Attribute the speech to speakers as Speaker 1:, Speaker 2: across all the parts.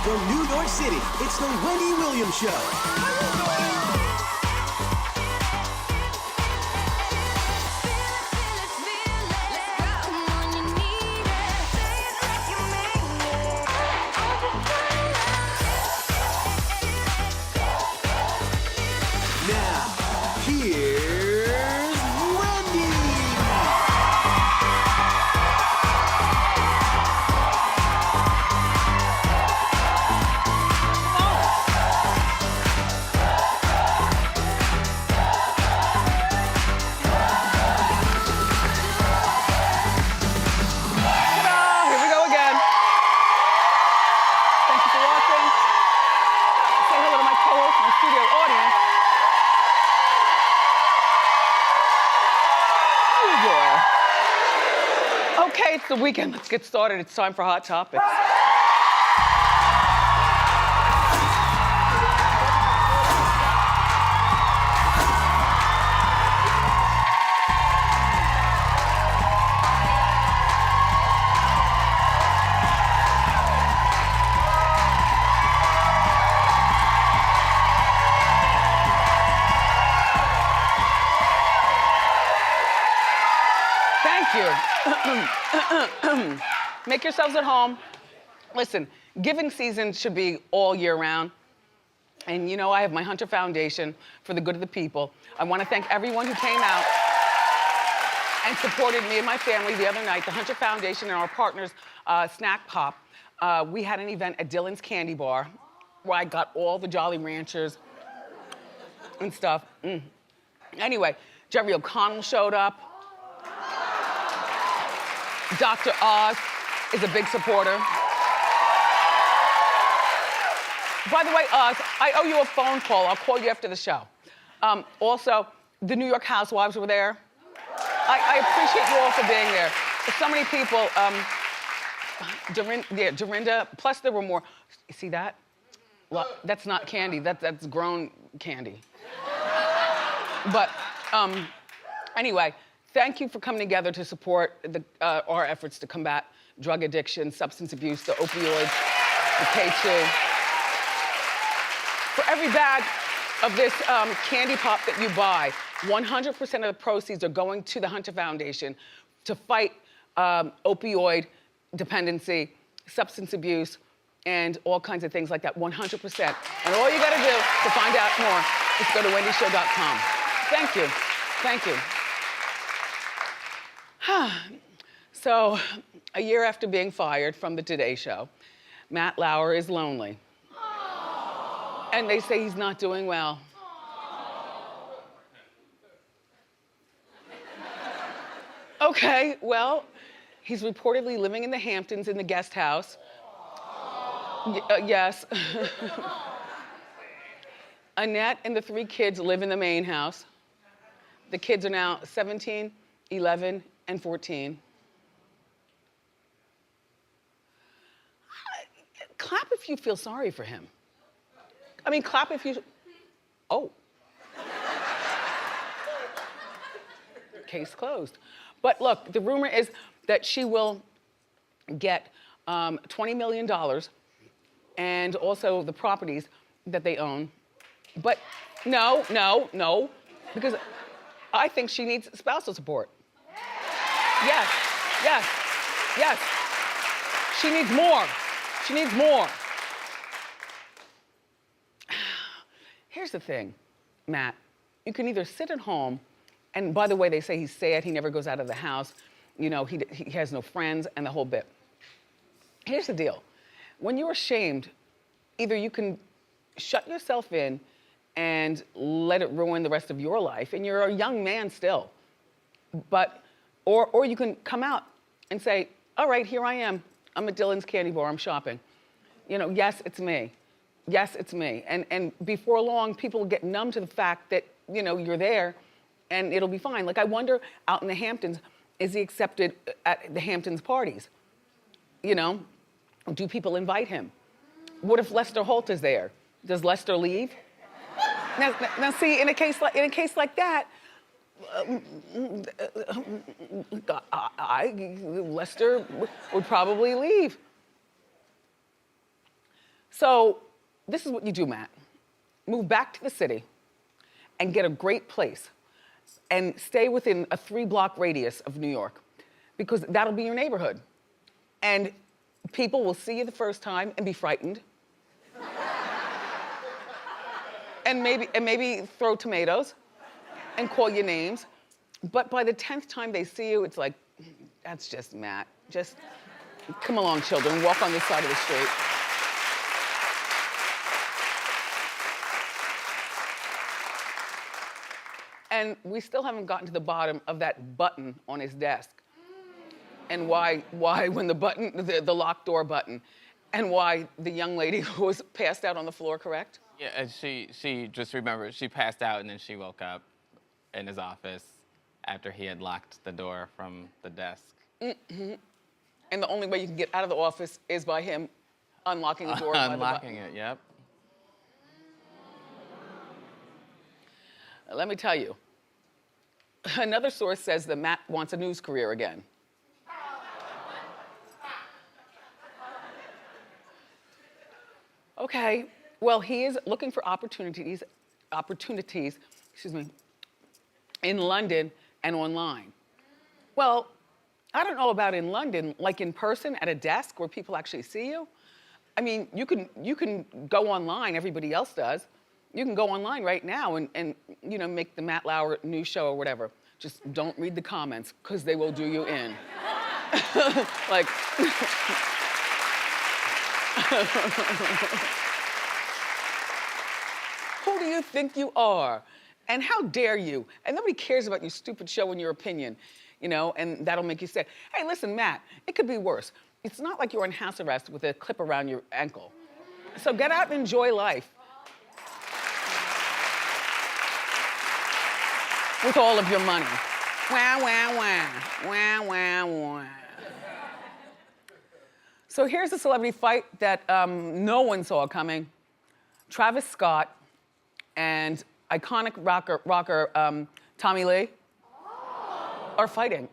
Speaker 1: From New York City, it's the Wendy Williams Show. Now, here's Wendy.
Speaker 2: Ta-da! Here we go again. Thank you for watching. Say hello to my co-host, my studio audience. Oh boy. Okay, it's the weekend. Let's get started. It's time for Hot Topics. Thank you. Make yourselves at home. Listen, giving season should be all year round. And you know I have my Hunter Foundation for the good of the people. I want to thank everyone who came out and supported me and my family the other night. The Hunter Foundation and our partners, Snack Pop. We had an event at Dylan's Candy Bar where I got all the Jolly Ranchers and stuff. Anyway, Jerry O'Connell showed up. Dr. Oz is a big supporter. By the way, Oz, I owe you a phone call. I'll call you after the show. Also, the New York Housewives were there. I appreciate you all for being there. So many people, Dorinda, plus there were more. You see that? Well, that's not candy, that's grown candy. But anyway, thank you for coming together to support our efforts to combat drug addiction, substance abuse, the opioids, the K2. For every bag of this candy pop that you buy, 100% of the proceeds are going to the Hunter Foundation to fight opioid dependency, substance abuse, and all kinds of things like that, 100%. And all you gotta do to find out more is go to wendyshow.com. Thank you, thank you. So, a year after being fired from the Today Show, Matt Lauer is lonely. And they say he's not doing well. Okay, well, he's reportedly living in the Hamptons in the guest house. Yes. Annette and the 3 kids live in the main house. The kids are now 17, 11, and 14. Clap if you feel sorry for him. I mean, clap if you, oh. Case closed. But look, the rumor is that she will get $20 million and also the properties that they own. But no, because I think she needs spousal support. Yes. She needs more. She needs more. Here's the thing, Matt. You can either sit at home, and by the way, they say he's sad, he never goes out of the house, you know, he has no friends, and the whole bit. Here's the deal. When you're ashamed, either you can shut yourself in and let it ruin the rest of your life, and you're a young man still, but, or you can come out and say, all right, here I am. I'm at Dylan's Candy Bar, I'm shopping. You know, yes, it's me. Yes, it's me. And before long, people will get numb to the fact that, you know, you're there and it'll be fine. Like, I wonder, out in the Hamptons, is he accepted at the Hamptons parties? You know, do people invite him? What if Lester Holt is there? Does Lester leave? Now see, in a case like that, Lester would probably leave. So this is what you do, Matt. Move back to the city and get a great place and stay within a 3-block radius of New York because that'll be your neighborhood. And people will see you the first time and be frightened. and maybe throw tomatoes and call you names. But by the 10th time they see you, it's like, that's just Matt. Just come along, children, walk on this side of the street. And we still haven't gotten to the bottom of that button on his desk. And why when the locked door button, and why the young lady was passed out on the floor, correct?
Speaker 3: Yeah, and she just remembered, she passed out and then she woke up in his office after he had locked the door from the desk.
Speaker 2: Mm-hmm. And the only way you can get out of the office is by him unlocking the door. By
Speaker 3: Unlocking it, yep.
Speaker 2: Let me tell you, another source says that Matt wants a news career again. Okay, well, he is looking for opportunities, excuse me, in London and online. Well, I don't know about in London, like in person at a desk where people actually see you. I mean, you can go online, everybody else does. You can go online right now and you know, make the Matt Lauer news show or whatever. Just don't read the comments, because they will do you in. Like, who do you think you are? And how dare you? And nobody cares about your stupid show and your opinion, you know, and that'll make you say, hey, listen, Matt, it could be worse. It's not like you're on house arrest with a clip around your ankle. So get out and enjoy life. With all of your money. Wah, wah, wah, wah, wah, wah. So here's a celebrity fight that no one saw coming. Travis Scott and iconic rocker Tommy Lee are fighting.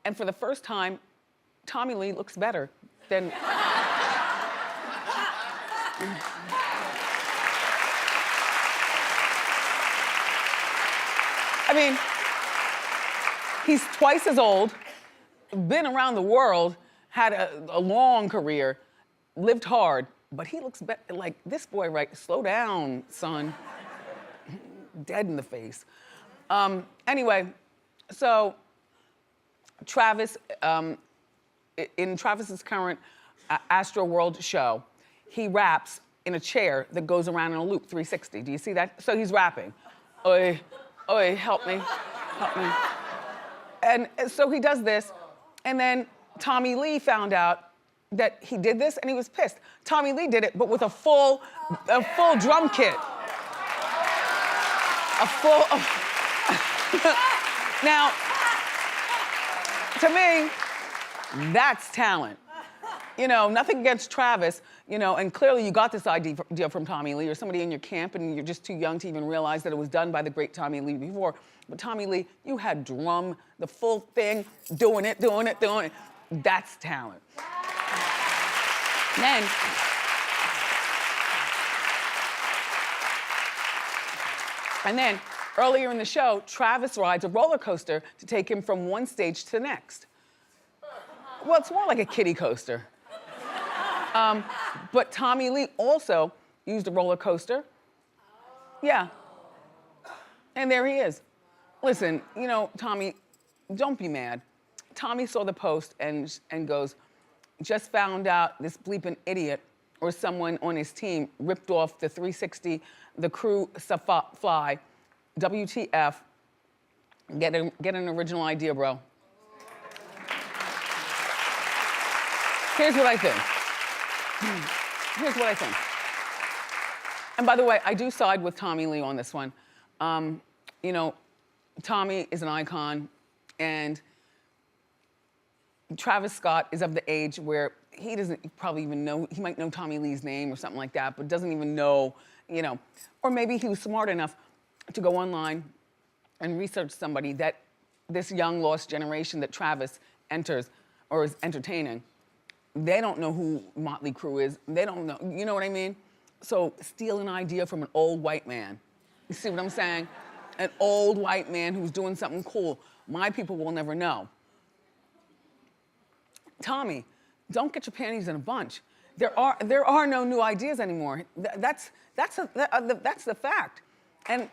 Speaker 2: And for the first time, Tommy Lee looks better than... I mean, he's twice as old, been around the world, had a long career, lived hard, but he looks like this boy, right? Slow down, son. Dead in the face. Anyway, so Travis, in Travis's current Astro World show, he raps in a chair that goes around in a loop, 360. Do you see that? So he's rapping. Oy, oy, help me, help me. And so he does this, and then Tommy Lee found out that he did this, and he was pissed. Tommy Lee did it, but with a full drum kit. Now, to me, that's talent. You know, nothing against Travis, you know, and clearly you got this idea from Tommy Lee or somebody in your camp and you're just too young to even realize that it was done by the great Tommy Lee before. But Tommy Lee, you had drum, the full thing, doing it. That's talent. And then, earlier in the show, Travis rides a roller coaster to take him from one stage to the next. Well, it's more like a kiddie coaster. But Tommy Lee also used a roller coaster. Yeah. And there he is. Listen, you know, Tommy, don't be mad. Tommy saw the post and goes, just found out this bleeping idiot or someone on his team ripped off the 360, the crew fly, WTF, get an original idea, bro. Here's what I think. Here's what I think. And by the way, I do side with Tommy Lee on this one. You know, Tommy is an icon, and Travis Scott is of the age where he doesn't probably even know, he might know Tommy Lee's name or something like that, but doesn't even know, you know. Or maybe he was smart enough to go online and research somebody that this young lost generation that Travis enters or is entertaining, They don't know who Motley Crue is. They don't know, you know what I mean? So steal an idea from an old white man. You see what I'm saying? An old white man who's doing something cool. My people will never know. Tommy, don't get your panties in a bunch. There are no new ideas anymore. That's the fact. And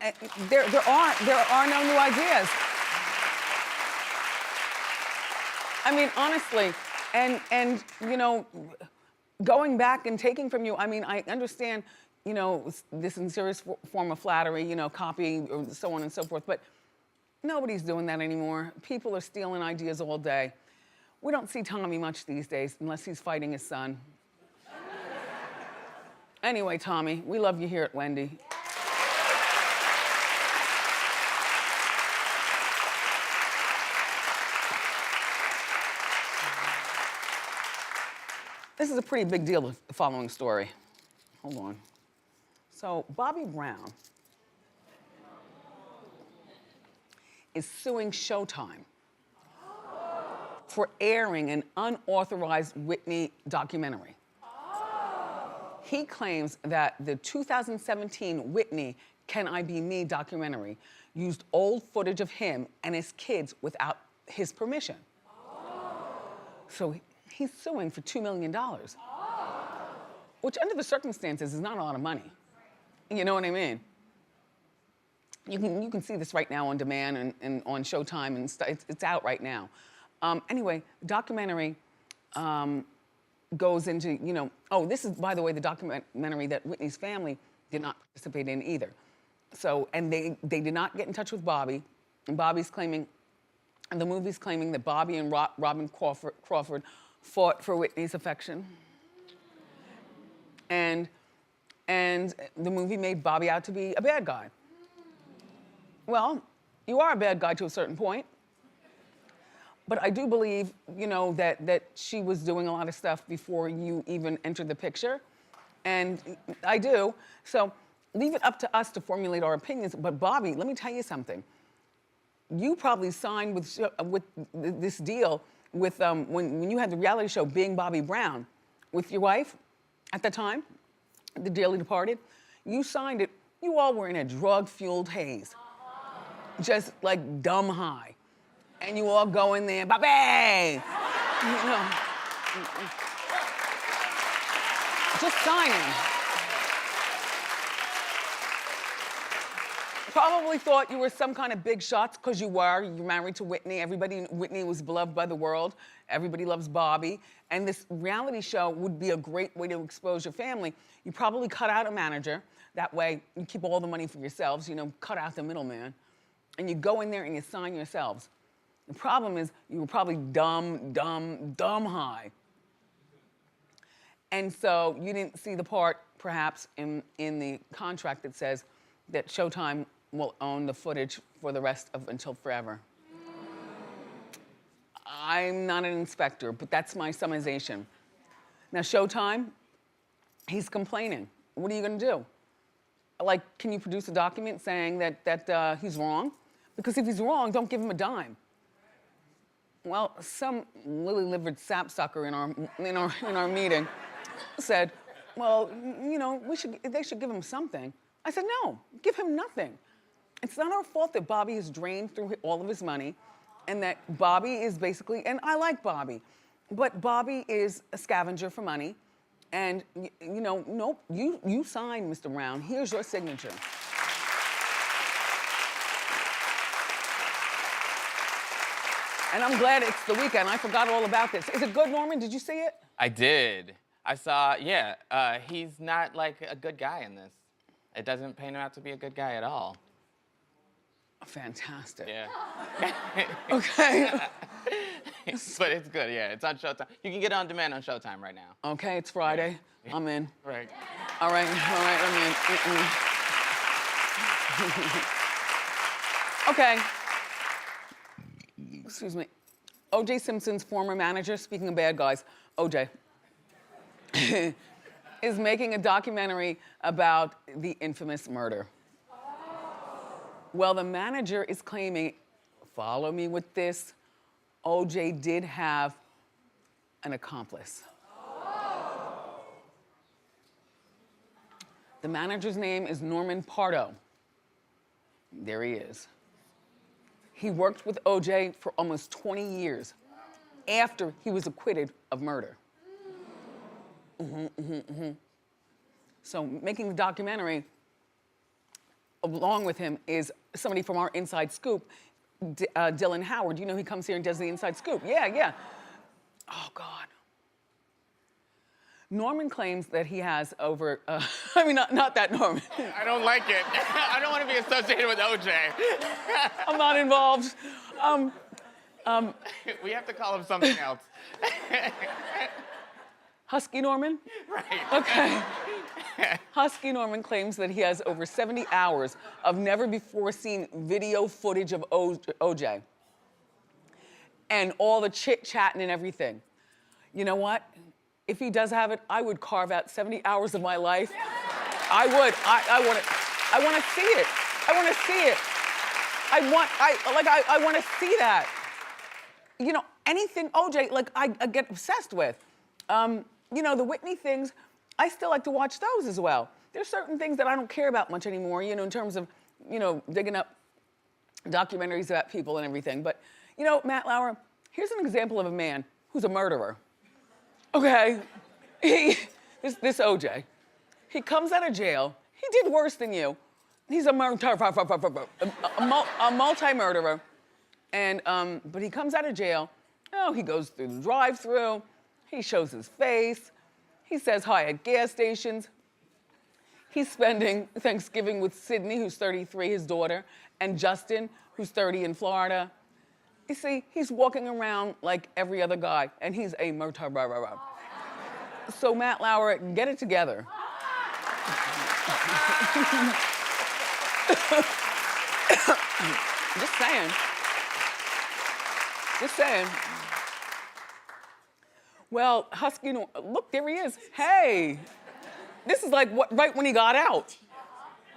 Speaker 2: there are no new ideas. I mean, honestly, and you know, going back and taking from you, I mean, I understand, you know, this in serious form of flattery, you know, copying, or so on and so forth, but nobody's doing that anymore. People are stealing ideas all day. We don't see Tommy much these days, unless he's fighting his son. Anyway, Tommy, we love you here at Wendy. This is a pretty big deal, the following story. Hold on. So, Bobby Brown is suing Showtime for airing an unauthorized Whitney documentary. He claims that the 2017 Whitney Can I Be Me documentary used old footage of him and his kids without his permission. So he's suing for $2 million, which under the circumstances is not a lot of money. You know what I mean? You can see this right now on demand and on Showtime, and it's out right now. Anyway, the documentary goes into, you know, oh, this is, by the way, the documentary that Whitney's family did not participate in either. So, and they did not get in touch with Bobby, and Bobby's claiming, and the movie's claiming that Bobby and Robin Crawford fought for Whitney's affection. And the movie made Bobby out to be a bad guy. Well, you are a bad guy to a certain point. But I do believe, you know, that she was doing a lot of stuff before you even entered the picture. And I do. So leave it up to us to formulate our opinions. But Bobby, let me tell you something. You probably signed with this deal with when you had the reality show Being Bobby Brown with your wife at the time, the dearly departed. You signed it. You all were in a drug-fueled haze, just like dumb high. And you all go in there, Bobby! You know. Just signing. Probably thought you were some kind of big shots, because you were. You're married to Whitney. Whitney was beloved by the world. Everybody loves Bobby. And this reality show would be a great way to expose your family. You probably cut out a manager. That way, you keep all the money for yourselves, you know, cut out the middleman. And you go in there and you sign yourselves. The problem is you were probably dumb high. And so you didn't see the part, perhaps, in the contract that says that Showtime will own the footage for the rest of until forever. I'm not an inspector, but that's my summarization. Now, Showtime, he's complaining. What are you gonna do? Like, can you produce a document saying that he's wrong? Because if he's wrong, don't give him a dime. Well, some lily-livered sapsucker in our meeting said, well, you know, they should give him something. I said, no, give him nothing. It's not our fault that Bobby has drained through all of his money, and that Bobby is basically, and I like Bobby, but Bobby is a scavenger for money. And you know, nope, you signed, Mr. Brown. Here's your signature. And I'm glad it's the weekend. I forgot all about this. Is it good, Norman? Did you see it?
Speaker 3: I did. I saw, yeah. He's not like a good guy in this. It doesn't paint him out to be a good guy at all.
Speaker 2: Fantastic.
Speaker 3: Yeah.
Speaker 2: Okay.
Speaker 3: But it's good, yeah. It's on Showtime. You can get it on demand on Showtime right now.
Speaker 2: Okay, it's Friday. Yeah. I'm in.
Speaker 3: Right.
Speaker 2: All right, I'm in. Okay. Excuse me. O.J. Simpson's former manager, speaking of bad guys, O.J. is making a documentary about the infamous murder. Well, the manager is claiming, follow me with this, O.J. did have an accomplice. The manager's name is Norman Pardo. There he is. He worked with OJ for almost 20 years after he was acquitted of murder. So making the documentary along with him is somebody from our Inside Scoop, Dylan Howard. You know he comes here and does the Inside Scoop. Yeah. Oh, God. Norman claims that he has over, not that Norman.
Speaker 3: I don't like it. I don't want to be associated with OJ.
Speaker 2: I'm not involved.
Speaker 3: We have to call him something else.
Speaker 2: Husky Norman?
Speaker 3: Right.
Speaker 2: Okay. Husky Norman claims that he has over 70 hours of never-before-seen video footage of OJ. And all the chit-chatting and everything. You know what? If he does have it, I would carve out 70 hours of my life. I would. I want to see it. I want to see it. I want to see that. You know, anything OJ, like I get obsessed with. You know, the Whitney things, I still like to watch those as well. There's certain things that I don't care about much anymore, you know, in terms of, you know, digging up documentaries about people and everything. But, you know, Matt Lauer, here's an example of a man who's a murderer. Okay? This OJ. He comes out of jail. He did worse than you. He's a multi-murderer. And, but he comes out of jail. Oh, he goes through the drive-thru. He shows his face. He says hi at gas stations. He's spending Thanksgiving with Sydney, who's 33, his daughter, and Justin, who's 30 in Florida. You see, he's walking around like every other guy, and he's a murderer. So Matt Lauer, get it together. Just saying. Just saying. Well, Husky, look, there he is. Hey, this is like right when he got out.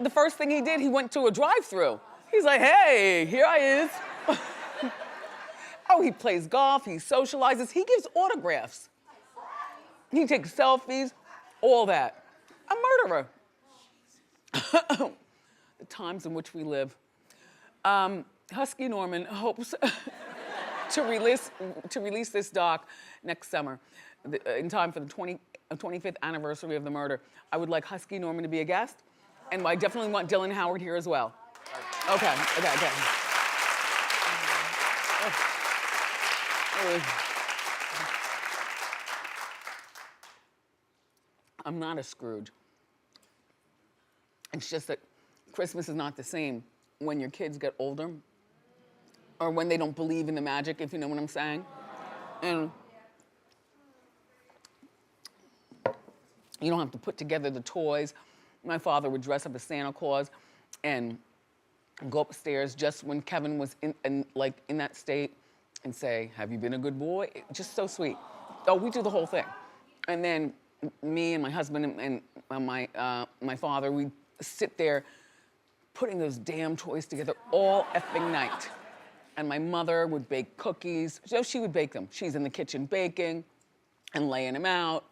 Speaker 2: The first thing he did, he went to a drive-thru. He's like, hey, here I is. Oh, he plays golf, he socializes, he gives autographs. He takes selfies, all that. A murderer. The times in which we live. Husky Norman hopes to release this doc next summer, in time for the 25th anniversary of the murder. I would like Husky Norman to be a guest, and I definitely want Dylan Howard here as well. Okay. I'm not a Scrooge. It's just that Christmas is not the same when your kids get older or when they don't believe in the magic, if you know what I'm saying. And you don't have to put together the toys. My father would dress up as Santa Claus and go upstairs just when Kevin was in that state and say, have you been a good boy? Just so sweet. Oh, we do the whole thing. And then me and my husband and my father, we sit there putting those damn toys together all effing night. And my mother would bake cookies. So she would bake them. She's in the kitchen baking and laying them out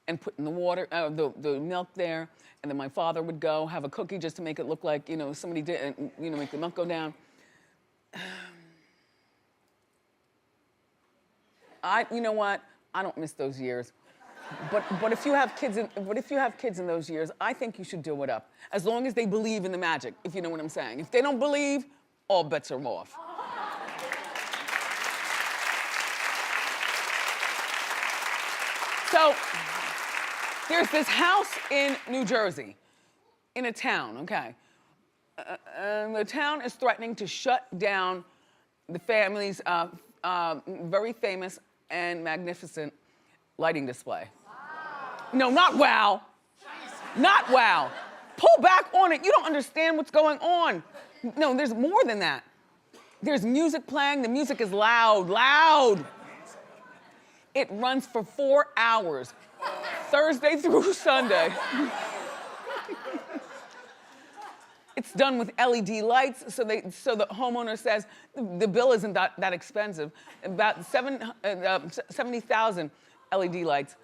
Speaker 2: and putting the water, the milk there. And then my father would go have a cookie just to make it look like, you know, somebody did, and, you know, make the milk go down. You know what? I don't miss those years. But if you have kids in those years, I think you should do it up. As long as they believe in the magic, if you know what I'm saying. If they don't believe, all bets are off. So there's this house in New Jersey, in a town, okay? And the town is threatening to shut down the family's very famous and magnificent lighting display. No, not wow. Not wow. Pull back on it. You don't understand what's going on. No, there's more than that. There's music playing. The music is loud, loud. It runs for 4 hours, Thursday through Sunday. It's done with LED lights, so the homeowner says the bill isn't that expensive. About 70,000 LED lights.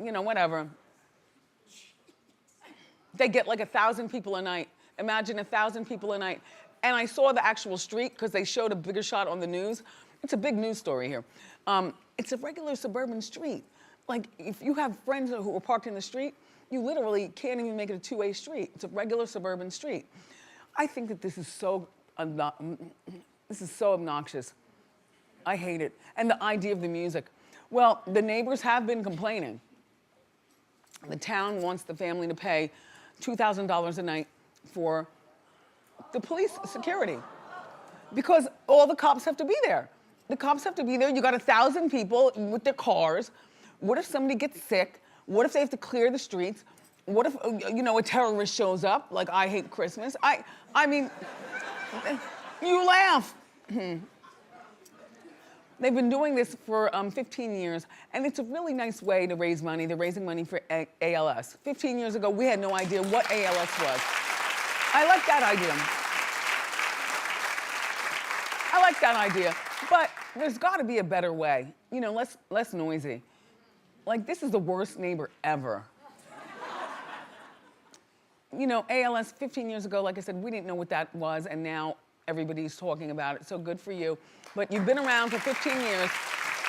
Speaker 2: You know, whatever. They get like 1,000 people a night. Imagine 1,000 people a night. And I saw the actual street because they showed a bigger shot on the news. It's a big news story here. It's a regular suburban street. Like, if you have friends who are parked in the street, you literally can't even make it a two-way street. It's a regular suburban street. I think that this is so obnoxious. I hate it. And the idea of the music. Well, the neighbors have been complaining. The town wants the family to pay $2,000 a night for the police security because all the cops have to be there. The cops have to be there. You got 1,000 people with their cars. What if somebody gets sick? What if they have to clear the streets? What if, you know, a terrorist shows up, like I hate Christmas? I mean, you laugh. They've been doing this for 15 years, and it's a really nice way to raise money. They're raising money for ALS. 15 years ago, we had no idea what ALS was. I like that idea. I like that idea, but there's gotta be a better way. You know, less noisy. Like, this is the worst neighbor ever. You know, ALS 15 years ago, like I said, we didn't know what that was, and now everybody's talking about it, so good for you. But you've been around for 15 years,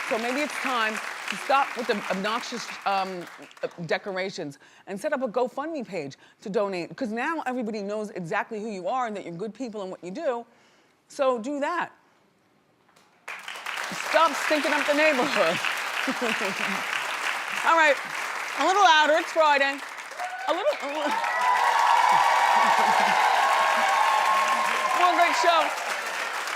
Speaker 2: so maybe it's time to stop with the obnoxious decorations and set up a GoFundMe page to donate, because now everybody knows exactly who you are and that you're good people and what you do, so do that. Stop stinking up the neighborhood. All right, a little louder, it's Friday. A little. More great show.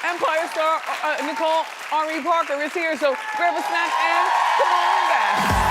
Speaker 2: Empire star Nicole R.E. Parker is here, so grab a snack and come on back.